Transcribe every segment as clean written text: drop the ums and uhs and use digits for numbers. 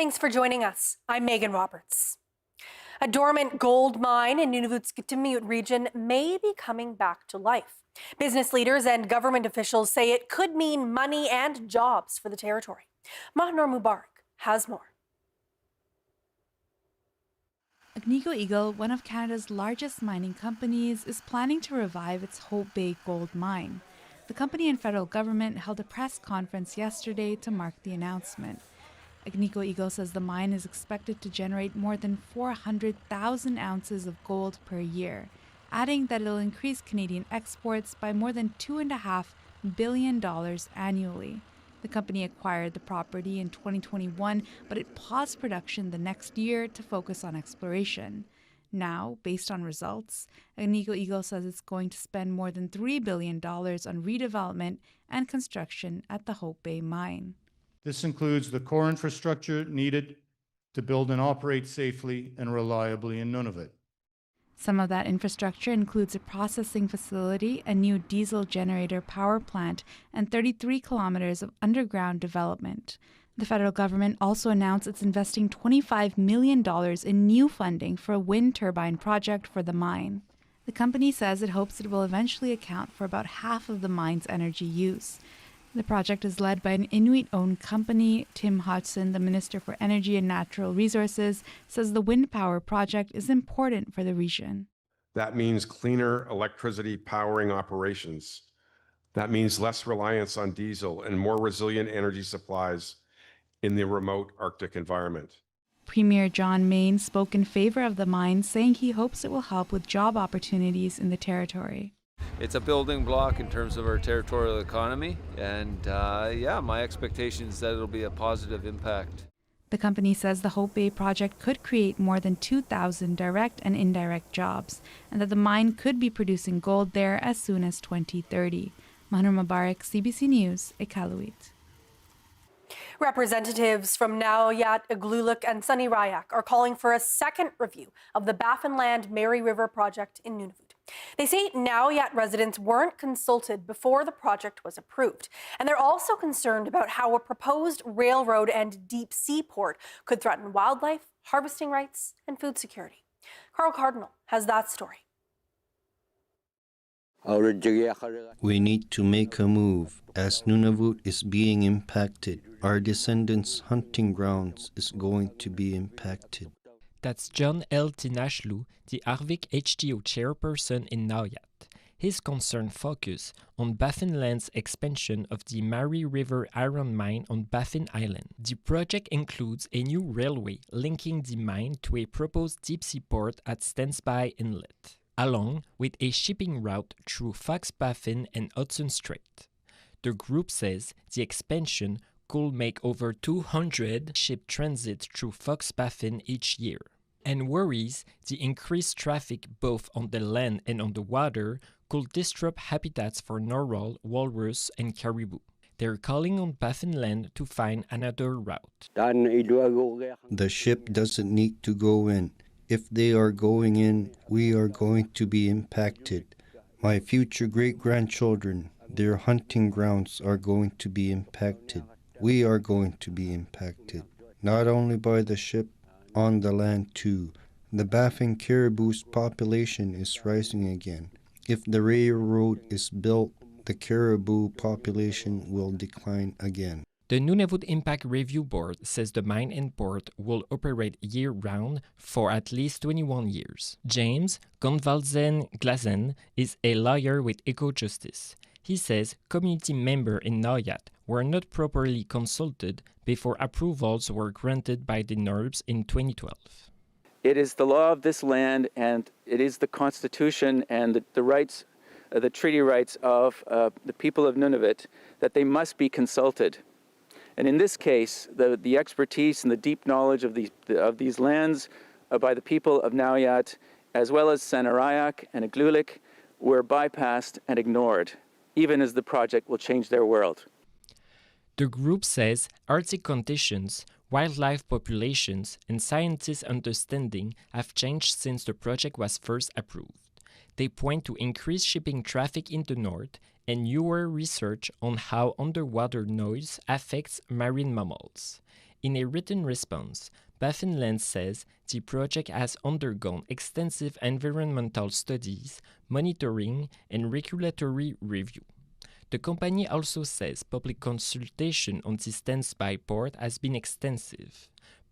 Thanks for joining us. I'm Megan Roberts. A dormant gold mine in Nunavut's Kitimute region may be coming back to life. Business leaders and government officials say it could mean money and jobs for the territory. Mahnor Mubarak has more. Ataguyuk, one of Canada's largest mining companies, is planning to revive its Hope Bay gold mine. The company and federal government held a press conference yesterday to mark the announcement. Ataguyuk says the mine is expected to generate more than 400,000 ounces of gold per year, adding that it'll increase Canadian exports by more than $2.5 billion annually. The company acquired the property in 2021, but it paused production the next year to focus on exploration. Now, based on results, Ataguyuk says it's going to spend more than $3 billion on redevelopment and construction at the Hope Bay mine. This includes the core infrastructure needed to build and operate safely and reliably in Nunavut. Some of that infrastructure includes a processing facility, a new diesel generator power plant, and 33 kilometers of underground development. The federal government also announced it's investing $25 million in new funding for a wind turbine project for the mine. The company says it hopes it will eventually account for about half of the mine's energy use. The project is led by an Inuit-owned company. Tim Hodgson, the Minister for Energy and Natural Resources, says the wind power project is important for the region. That means cleaner electricity powering operations. That means less reliance on diesel and more resilient energy supplies in the remote Arctic environment. Premier John Mayne spoke in favor of the mine, saying he hopes it will help with job opportunities in the territory. It's a building block in terms of our territorial economy, and my expectation is that it'll be a positive impact. The company says the Hope Bay project could create more than 2,000 direct and indirect jobs, and that the mine could be producing gold there as soon as 2030. Mahnor Mubarak, CBC News, Iqaluit. Representatives from Nauyat, Igloolik, and Sunny Rayak are calling for a second review of the Baffinland Mary River project in Nunavut. They say Nauyat residents weren't consulted before the project was approved, and they're also concerned about how a proposed railroad and deep sea port could threaten wildlife, harvesting rights, and food security. Carl Cardinal has that story. We need to make a move, as Nunavut is being impacted. Our descendants' hunting grounds is going to be impacted. That's John L. Tinashlu, the Arvik HTO chairperson in Nauyat. His concern focus on Baffinland's expansion of the Mary River iron mine on Baffin Island. The project includes a new railway linking the mine to a proposed deep-sea port at Stansby Inlet, along with a shipping route through Fox Baffin and Hudson Strait. The group says the expansion could make over 200 ship transit through Fox Baffin each year, and worries the increased traffic both on the land and on the water could disrupt habitats for narwhal, walrus, and caribou. They're calling on Baffinland to find another route. The ship doesn't need to go in. If they are going in, we are going to be impacted. My future great-grandchildren, their hunting grounds are going to be impacted. We are going to be impacted, not only by the ship, on the land too. The Baffin caribou's population is rising again. If the railroad is built, the caribou population will decline again. The Nunavut Impact Review Board says the mine and port will operate year-round for at least 21 years. James Gonvalzen-Glazen is a lawyer with EcoJustice. He says community members in Nauyat were not properly consulted before approvals were granted by the NERBs in 2012. It is the law of this land, and it is the Constitution and the rights, the treaty rights of the people of Nunavut, that they must be consulted. And in this case, the expertise and the deep knowledge of these lands by the people of Nauyat, as well as Sanarayak and Igloolik, were bypassed and ignored, even as the project will change their world. The group says Arctic conditions, wildlife populations, and scientists' understanding have changed since the project was first approved. They point to increased shipping traffic in the north and newer research on how underwater noise affects marine mammals. In a written response, Baffinland says the project has undergone extensive environmental studies, monitoring, and regulatory review. The company also says public consultation on the standby port has been extensive.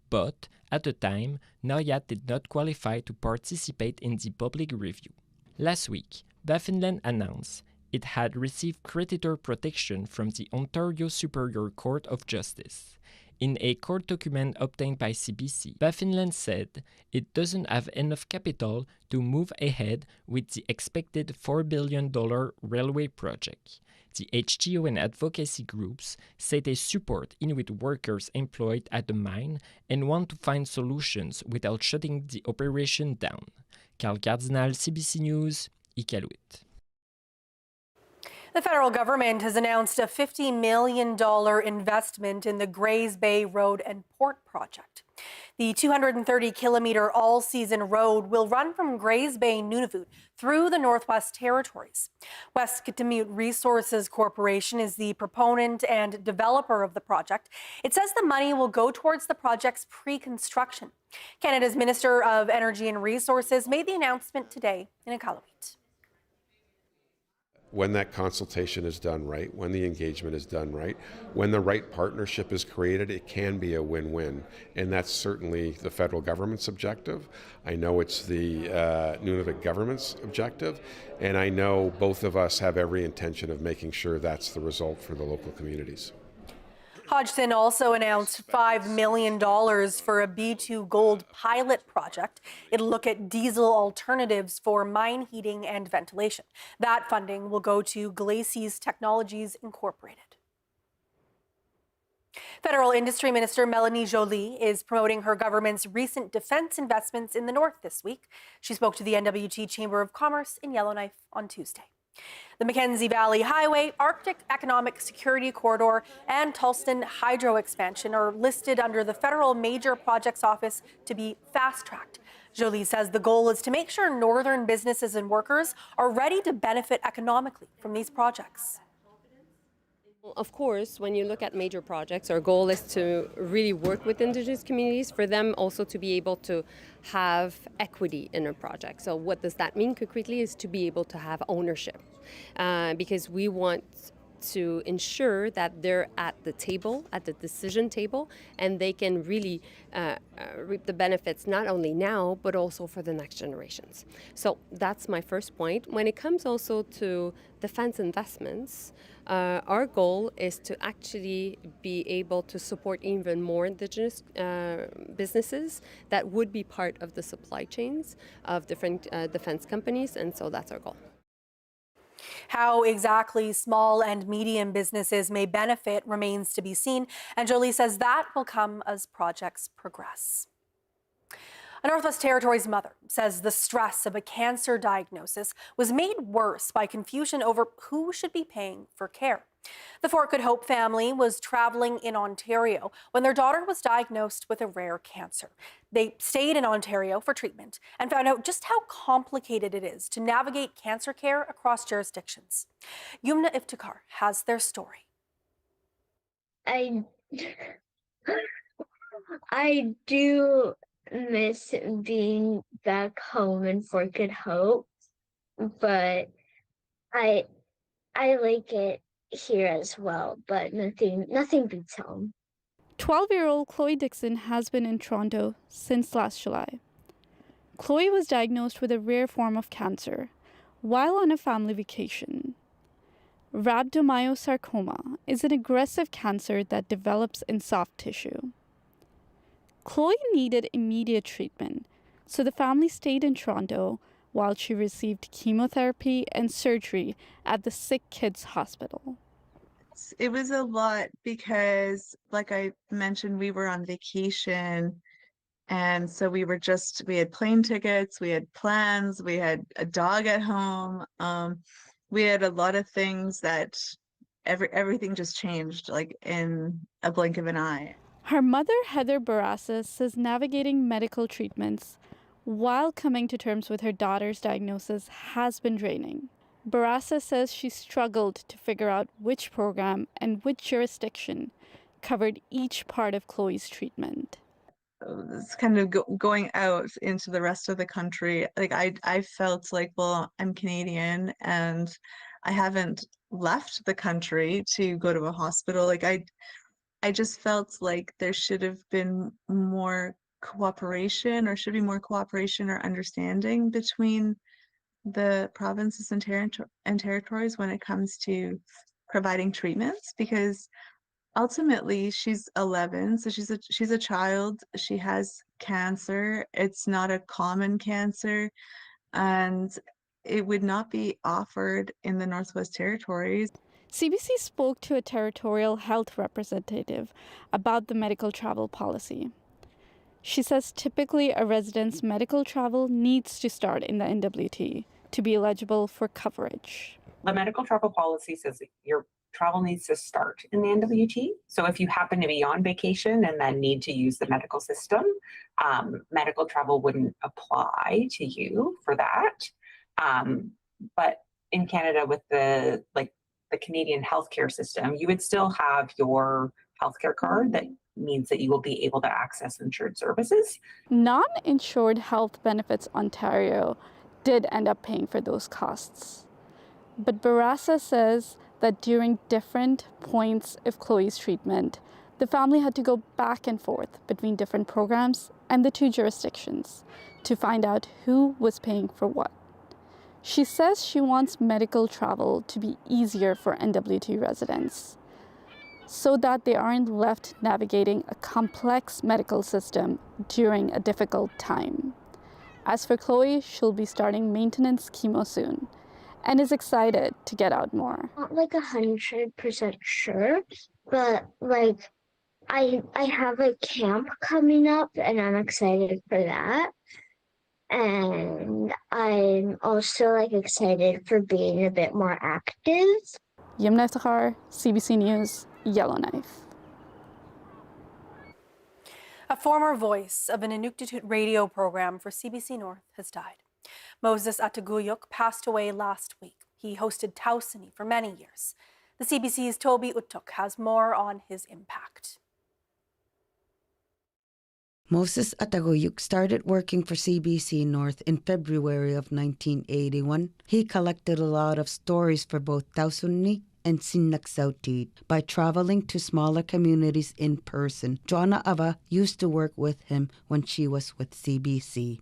But, at the time, Naujaat did not qualify to participate in the public review. Last week, Baffinland announced it had received creditor protection from the Ontario Superior Court of Justice. In a court document obtained by CBC, Baffinland said it doesn't have enough capital to move ahead with the expected $4 billion railway project. The HTO and advocacy groups say they support Inuit workers employed at the mine and want to find solutions without shutting the operation down. Carl Cardinal, CBC News, Iqaluit. The federal government has announced a $50 million investment in the Grays Bay Road and Port project. The 230-kilometer all-season road will run from Grays Bay, Nunavut, through the Northwest Territories. West Kitimute Resources Corporation is the proponent and developer of the project. It says the money will go towards the project's pre-construction. Canada's Minister of Energy and Resources made the announcement today in Iqaluit. When that consultation is done right, when the engagement is done right, when the right partnership is created, it can be a win-win. And that's certainly the federal government's objective. I know it's the Nunavut government's objective. And I know both of us have every intention of making sure that's the result for the local communities. Hodgson also announced $5 million for a B2 Gold pilot project. It'll look at diesel alternatives for mine heating and ventilation. That funding will go to Glacis Technologies Incorporated. Federal Industry Minister Melanie Joly is promoting her government's recent defense investments in the north this week. She spoke to the NWT Chamber of Commerce in Yellowknife on Tuesday. The Mackenzie Valley Highway, Arctic Economic Security Corridor, and Tulston Hydro Expansion are listed under the Federal Major Projects Office to be fast-tracked. Joly says the goal is to make sure northern businesses and workers are ready to benefit economically from these projects. Of course, when you look at major projects, our goal is to really work with Indigenous communities, for them also to be able to have equity in a project. So what does that mean concretely is to be able to have ownership, because we want to ensure that they're at the table, at the decision table, and they can really reap the benefits not only now, but also for the next generations. So that's my first point. When it comes also to defense investments, our goal is to actually be able to support even more Indigenous businesses that would be part of the supply chains of different defense companies, and so that's our goal. How exactly small and medium businesses may benefit remains to be seen, and Joly says that will come as projects progress. A Northwest Territories mother says the stress of a cancer diagnosis was made worse by confusion over who should be paying for care. The Fort Good Hope family was traveling in Ontario when their daughter was diagnosed with a rare cancer. They stayed in Ontario for treatment and found out just how complicated it is to navigate cancer care across jurisdictions. Yumna Iftikhar has their story. I do miss being back home in Fort Good Hope, but I like it here as well, but nothing beats home. 12-year-old Chloe Dixon has been in Toronto since last July. Chloe was diagnosed with a rare form of cancer while on a family vacation. Rhabdomyosarcoma is an aggressive cancer that develops in soft tissue. Chloe needed immediate treatment, so the family stayed in Toronto while she received chemotherapy and surgery at the Sick Kids Hospital. It was a lot because, like I mentioned, we were on vacation, and so we had plane tickets, we had plans, we had a dog at home. We had a lot of things that everything just changed like in a blink of an eye. Her mother, Heather Barassa, says navigating medical treatments while coming to terms with her daughter's diagnosis has been draining. Barassa says she struggled to figure out which program and which jurisdiction covered each part of Chloe's treatment. It's kind of going out into the rest of the country. Like I felt like, well, I'm Canadian and I haven't left the country to go to a hospital. Like I just felt like there should have been more cooperation, or should be more cooperation or understanding between the provinces and territories when it comes to providing treatments, because ultimately she's 11, so she's a child. She has cancer. It's not a common cancer, and it would not be offered in the Northwest Territories. CBC spoke to a territorial health representative about the medical travel policy. She says typically a resident's medical travel needs to start in the NWT to be eligible for coverage. The medical travel policy says that your travel needs to start in the NWT. So if you happen to be on vacation and then need to use the medical system, medical travel wouldn't apply to you for that. But in Canada, with the Canadian healthcare system, you would still have your healthcare card that means that you will be able to access insured services. Non-insured Health Benefits Ontario did end up paying for those costs. But Barassa says that during different points of Chloe's treatment, the family had to go back and forth between different programs and the two jurisdictions to find out who was paying for what. She says she wants medical travel to be easier for NWT residents so that they aren't left navigating a complex medical system during a difficult time. As for Chloe, she'll be starting maintenance chemo soon and is excited to get out more. Not like 100% sure, but like I have a camp coming up and I'm excited for that. And I'm also like excited for being a bit more active. Yellowknife Tahar, CBC News, Yellowknife. A former voice of an Inuktitut radio program for CBC North has died. Moses Ataguyuk passed away last week. He hosted Tausini for many years. The CBC's Toby Utuk has more on his impact. Moses Ataguyuk started working for CBC North in February of 1981. He collected a lot of stories for both Tausuni and Sinnaksautit by traveling to smaller communities in person. Joanna Ava used to work with him when she was with CBC.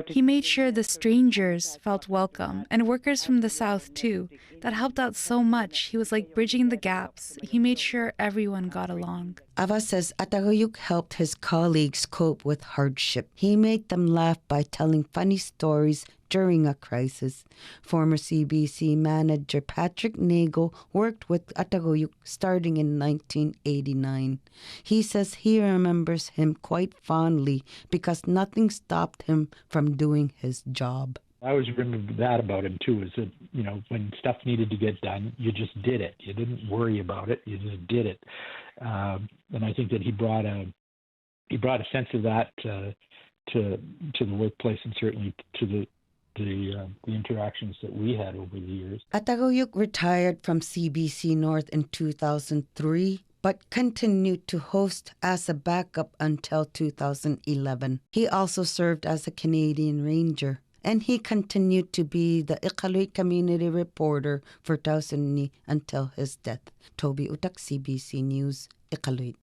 He made sure the strangers felt welcome, and workers from the South too. That helped out so much. He was like bridging the gaps. He made sure everyone got along. Ava says Ataguyuk helped his colleagues cope with hardship. He made them laugh by telling funny stories during a crisis. Former CBC manager Patrick Nagle worked with Ataguyuk starting in 1989. He says he remembers him quite fondly because nothing stopped him from doing his job. I always remember that about him too, is that, you know, when stuff needed to get done, you just did it. You didn't worry about it, you just did it. And I think that he brought a sense of that to the workplace, and certainly to the interactions that we had over the years. Ataguyuk retired from CBC North in 2003, but continued to host as a backup until 2011. He also served as a Canadian Ranger, and he continued to be the Iqaluit community reporter for Tausuni until his death. Toby Utak, CBC News, Iqaluit.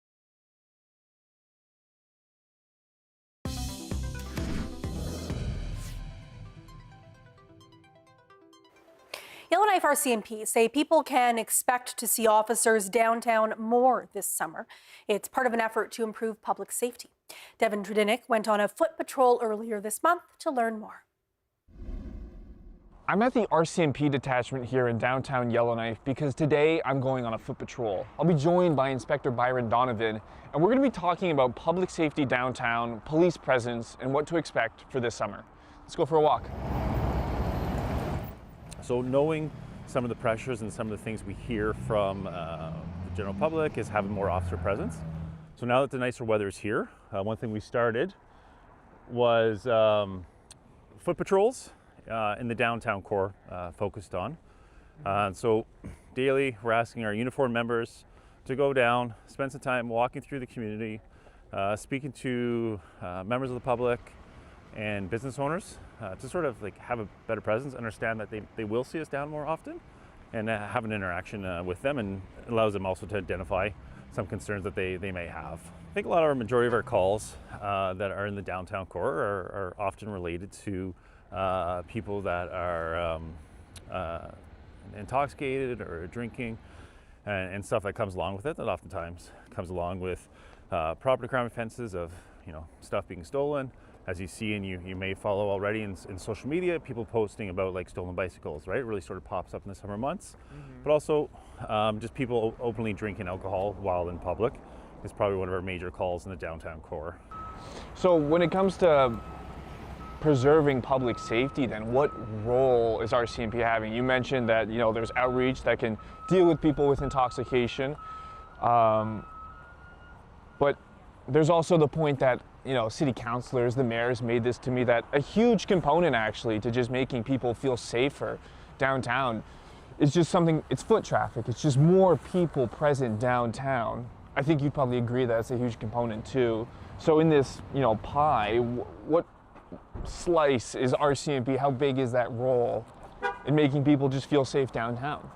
Yellowknife RCMP say people can expect to see officers downtown more this summer. It's part of an effort to improve public safety. Devin Trudinick went on a foot patrol earlier this month to learn more. I'm at the RCMP detachment here in downtown Yellowknife because today I'm going on a foot patrol. I'll be joined by Inspector Byron Donovan, and we're going to be talking about public safety downtown, police presence, and what to expect for this summer. Let's go for a walk. So knowing some of the pressures and some of the things we hear from the general public is having more officer presence. So now that the nicer weather is here, one thing we started was foot patrols in the downtown core focused on. So daily we're asking our uniformed members to go down, spend some time walking through the community, speaking to members of the public and business owners to sort of like have a better presence, understand that they will see us down more often, and have an interaction with them, and allows them also to identify some concerns that they may have. I think a majority of our calls that are in the downtown core are often related to people that are intoxicated or drinking and stuff that comes along with it, that oftentimes comes along with property crime offenses of stuff being stolen. As you see, and you may follow already in social media, people posting about like stolen bicycles, right? It really sort of pops up in the summer months. But also just people openly drinking alcohol while in public is probably one of our major calls in the downtown core. So when it comes to preserving public safety, then what role is RCMP having? You mentioned that there's outreach that can deal with people with intoxication, but there's also the point that city councilors, the mayors made this to me, that a huge component actually to just making people feel safer downtown is just something, it's foot traffic. It's just more people present downtown. I think you'd probably agree that's a huge component too. So in this, pie, what slice is RCMP? How big is that role in making people just feel safe downtown?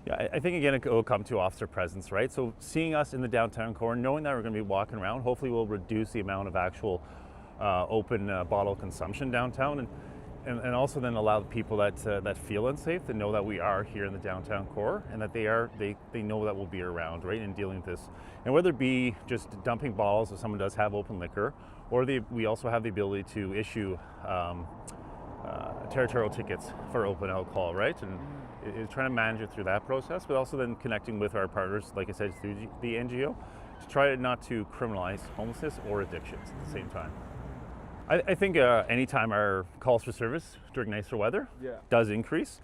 Yeah, I think again it will come to officer presence, right? So seeing us in the downtown core, knowing that we're going to be walking around, hopefully we'll reduce the amount of actual open bottle consumption downtown, and also then allow the people that feel unsafe to know that we are here in the downtown core, and that they know that we'll be around, right, in dealing with this. And whether it be just dumping bottles if someone does have open liquor, or we also have the ability to issue territorial tickets for open alcohol, right? And it's trying to manage it through that process, but also then connecting with our partners, like I said, through the NGO, to try not to criminalize homelessness or addictions at the same time. I think anytime our calls for service during nicer weather does increase,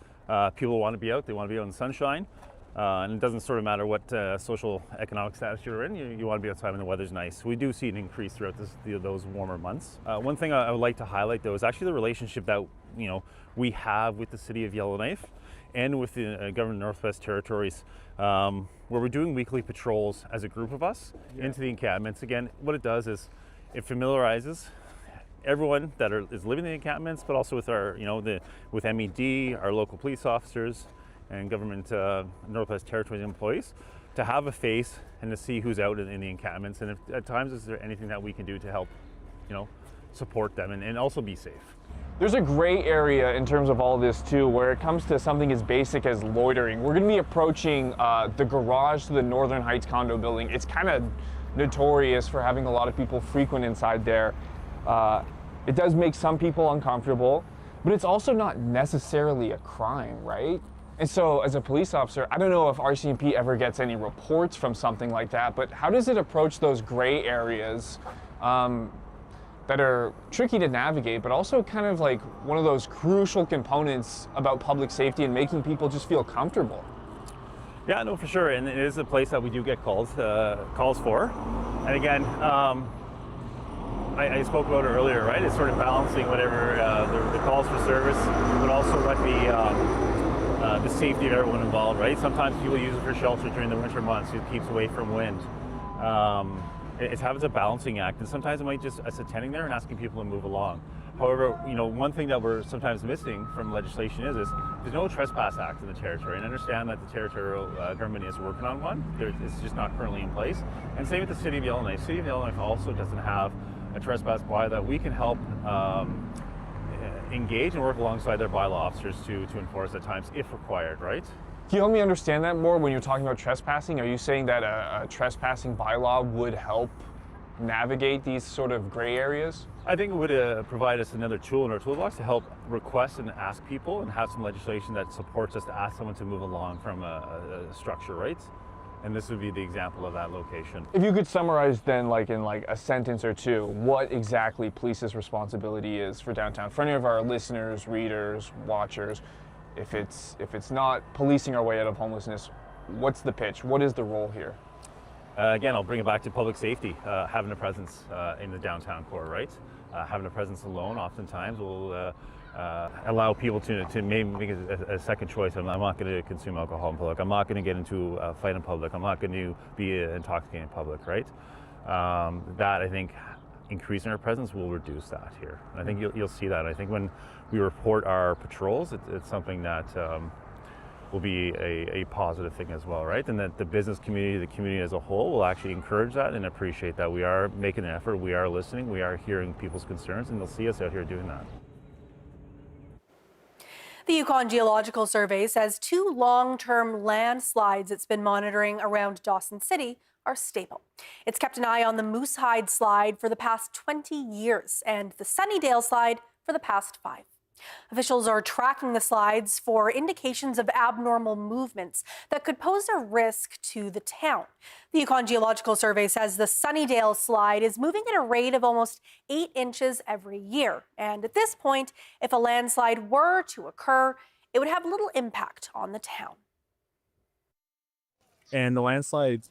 people want to be out, they want to be out in the sunshine, and it doesn't sort of matter what social economic status you're in, you want to be outside when the weather's nice. We do see an increase throughout those warmer months. One thing I would like to highlight though is actually the relationship that we have with the city of Yellowknife and with the government of Northwest Territories, where we're doing weekly patrols as a group of us into the encampments. Again, what it does is it familiarizes everyone that is living in the encampments, but also with our, with MED, our local police officers, and government Northwest Territories employees, to have a face and to see who's out in the encampments, and if at times is there anything that we can do to help, support them and also be safe. There's a gray area in terms of all this too, where it comes to something as basic as loitering. We're going to be approaching the garage to the Northern Heights condo building. It's kind of notorious for having a lot of people frequent inside there. It does make some people uncomfortable, but it's also not necessarily a crime, right? And so as a police officer, I don't know if RCMP ever gets any reports from something like that, but how does it approach those gray areas that are tricky to navigate, but also kind of like one of those crucial components about public safety and making people just feel comfortable? Yeah, no, for sure, and it is a place that we do get calls for. And again, I spoke about it earlier, right? It's sort of balancing whatever the calls for service, but also what the safety of everyone involved, right? Sometimes people use it for shelter during the winter months. It keeps away from wind. It's a balancing act, and sometimes it might just us attending there and asking people to move along. However, one thing that we're sometimes missing from legislation is there's no trespass act in the territory, and understand that the territorial government is working on one. It's just not currently in place. And same with the City of Yellowknife. City of Yellowknife also doesn't have a trespass bylaw that we can help engage and work alongside their bylaw officers to enforce at times if required, right? Can you help me understand that more when you're talking about trespassing? Are you saying that a trespassing bylaw would help navigate these sort of gray areas? I think it would provide us another tool in our toolbox to help request and ask people, and have some legislation that supports us to ask someone to move along from a structure, right? And this would be the example of that location. If you could summarize then, like in like a sentence or two, what exactly police's responsibility is for downtown, for any of our listeners, readers, watchers. If it's not policing our way out of homelessness, what's the pitch? What is the role here? Again, I'll bring it back to public safety, having a presence in the downtown core, right? Having a presence alone oftentimes will allow people to maybe make a second choice. I'm not going to consume alcohol in public. I'm not going to get into a fight in public. I'm not going to be intoxicated in public, right? That I think increasing our presence will reduce that here. And I think you'll see that. I think when we report our patrols, it's something that will be a positive thing as well, right? And that the business community, the community as a whole will actually encourage that and appreciate that we are making an effort, we are listening, we are hearing people's concerns, and they'll see us out here doing that. The Yukon Geological Survey says 2 long-term landslides it's been monitoring around Dawson City are stable. It's kept an eye on the Moosehide slide for the past 20 years and the Sunnydale slide for the past 5. Officials are tracking the slides for indications of abnormal movements that could pose a risk to the town. The Yukon Geological Survey says the Sunnydale slide is moving at a rate of almost 8 inches every year. And at this point, if a landslide were to occur, it would have little impact on the town. And the landslide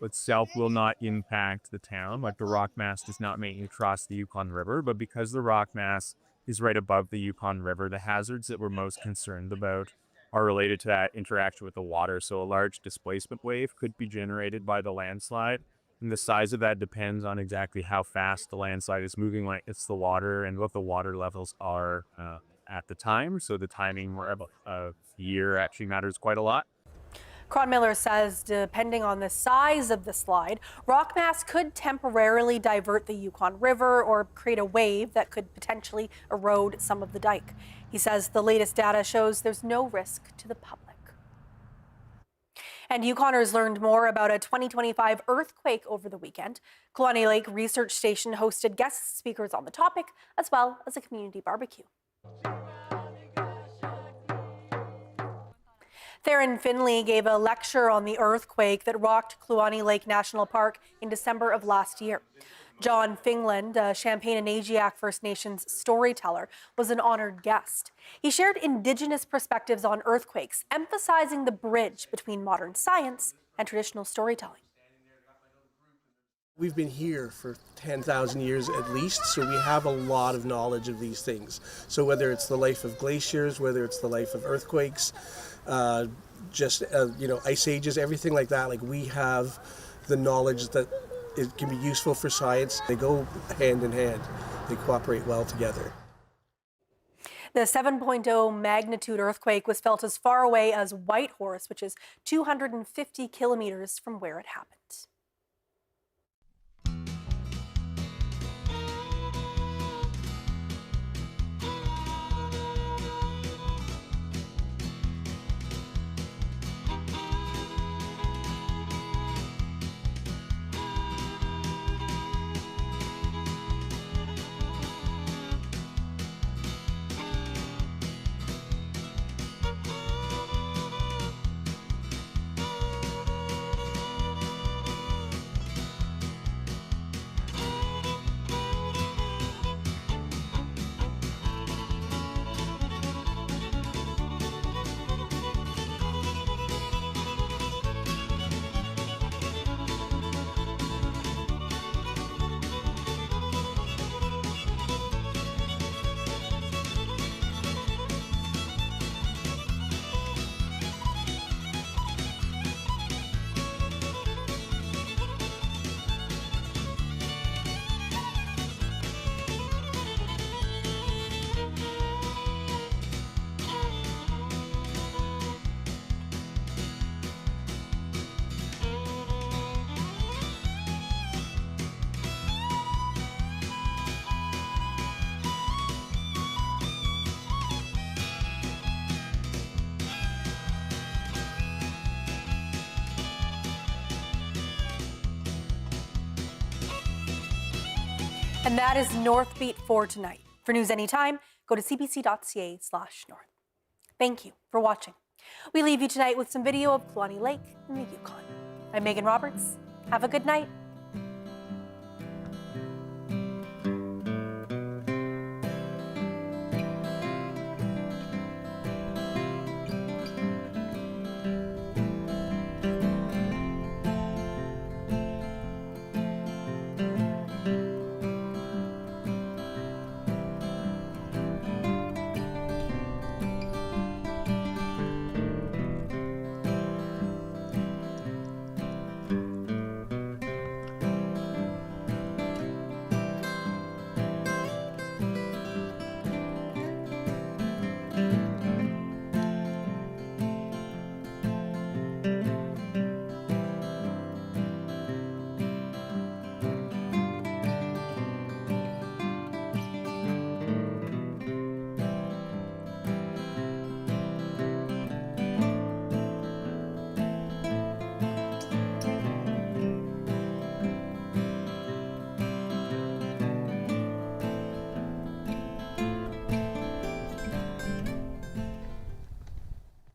itself will not impact the town. Like the rock mass does not make it across the Yukon River, but because the rock mass is right above the Yukon River, the hazards that we're most concerned about are related to that interaction with the water. So a large displacement wave could be generated by the landslide. And the size of that depends on exactly how fast the landslide is moving, like it's the water and what the water levels are at the time. So the timing of year actually matters quite a lot. Cronmiller says depending on the size of the slide, rock mass could temporarily divert the Yukon River or create a wave that could potentially erode some of the dike. He says the latest data shows there's no risk to the public. And Yukoners learned more about a 2025 earthquake over the weekend. Kluane Lake Research Station hosted guest speakers on the topic, as well as a community barbecue. Theron Finley gave a lecture on the earthquake that rocked Kluane Lake National Park in December of last year. John Fingland, a Champagne and Ajiac First Nations storyteller, was an honored guest. He shared Indigenous perspectives on earthquakes, emphasizing the bridge between modern science and traditional storytelling. We've been here for 10,000 years at least, so we have a lot of knowledge of these things. So whether it's the life of glaciers, whether it's the life of earthquakes, ice ages, everything like that, like we have the knowledge that it can be useful for science. They go hand in hand. They cooperate well together. The 7.0 magnitude earthquake was felt as far away as Whitehorse, which is 250 kilometers from where it happened. And that is Northbeat for tonight. For news anytime, go to cbc.ca/north. Thank you for watching. We leave you tonight with some video of Kluane Lake in the Yukon. I'm Megan Roberts. Have a good night.